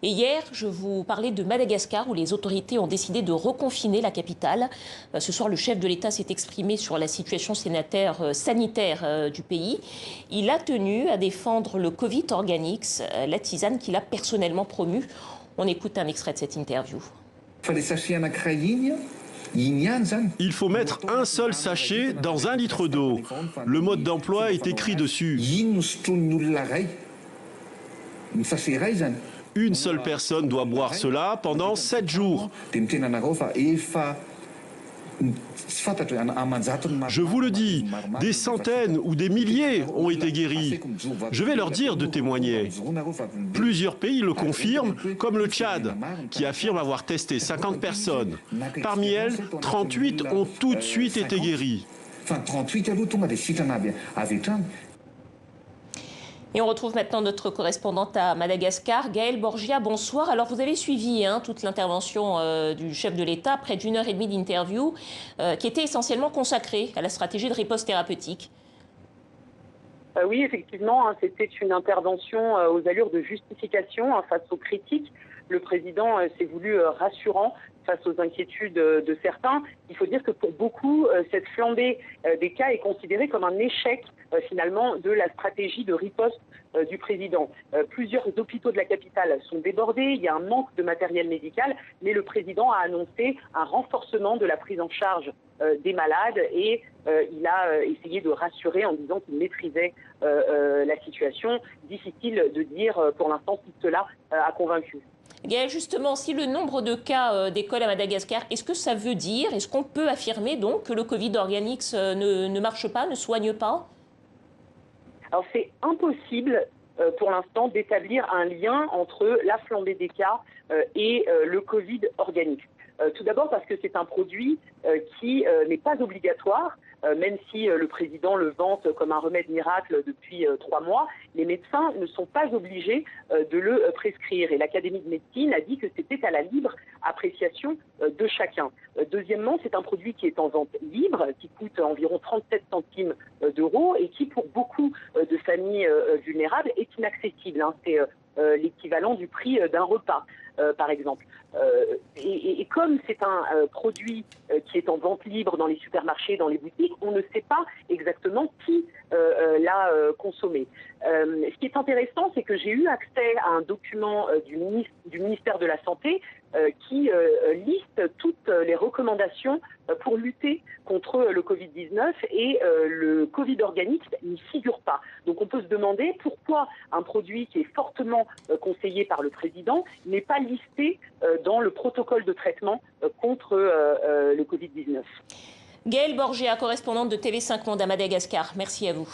Et hier, je vous parlais de Madagascar où les autorités ont décidé de reconfiner la capitale. Ce soir, le chef de l'État s'est exprimé sur la situation sanitaire du pays. Il a tenu à défendre le Covid Organics, la tisane qu'il a personnellement promue. On écoute un extrait de cette interview. Il faut mettre un seul sachet dans 1 litre d'eau. Le mode d'emploi est écrit dessus. Une seule personne doit boire cela pendant 7 jours. Je vous le dis, des centaines ou des milliers ont été guéris. Je vais leur dire de témoigner. Plusieurs pays le confirment, comme le Tchad, qui affirme avoir testé 50 personnes. Parmi elles, 38 ont tout de suite été guéries. Et on retrouve maintenant notre correspondante à Madagascar, Gaëlle Borgia. Bonsoir. Alors vous avez suivi toute l'intervention du chef de l'État, près d'une heure et demie d'interview, qui était essentiellement consacrée à la stratégie de riposte thérapeutique. Oui, effectivement, c'était une intervention aux allures de justification face aux critiques. Le président s'est voulu rassurant face aux inquiétudes de certains. Il faut dire que pour beaucoup, cette flambée des cas est considérée comme un échec finalement de la stratégie de riposte du président. Plusieurs hôpitaux de la capitale sont débordés, il y a un manque de matériel médical, mais le président a annoncé un renforcement de la prise en charge des malades et il a essayé de rassurer en disant qu'il maîtrisait la situation. Difficile de dire pour l'instant si cela a convaincu. Gaëlle, justement, si le nombre de cas décolle à Madagascar, est-ce que ça veut dire, est-ce qu'on peut affirmer donc que le Covid Organics ne marche pas, ne soigne pas? Alors c'est impossible pour l'instant d'établir un lien entre la flambée des cas et le Covid Organics. Tout d'abord parce que c'est un produit qui n'est pas obligatoire, même si le président le vante comme un remède miracle depuis 3 mois, les médecins ne sont pas obligés de le prescrire. Et l'Académie de médecine a dit que c'était à la libre appréciation de chacun. Deuxièmement, c'est un produit qui est en vente libre, qui coûte environ 37 centimes d'euros et qui, pour beaucoup de familles vulnérables, est inaccessible. C'est l'équivalent du prix d'un repas, par exemple. Et comme c'est un produit qui est en vente libre dans les supermarchés, dans les boutiques, on ne sait pas exactement qui l'a consommé. Ce qui est intéressant, c'est que j'ai eu accès à un document du ministère de la Santé qui liste toutes les recommandations pour lutter contre le Covid-19 et le Covid Organics n'y figure pas. Donc on peut se demander pourquoi un produit qui est fortement conseillé par le président n'est pas listé dans le protocole de traitement contre le Covid-19. Gaëlle Borgia, correspondante de TV5 Monde à Madagascar. Merci à vous.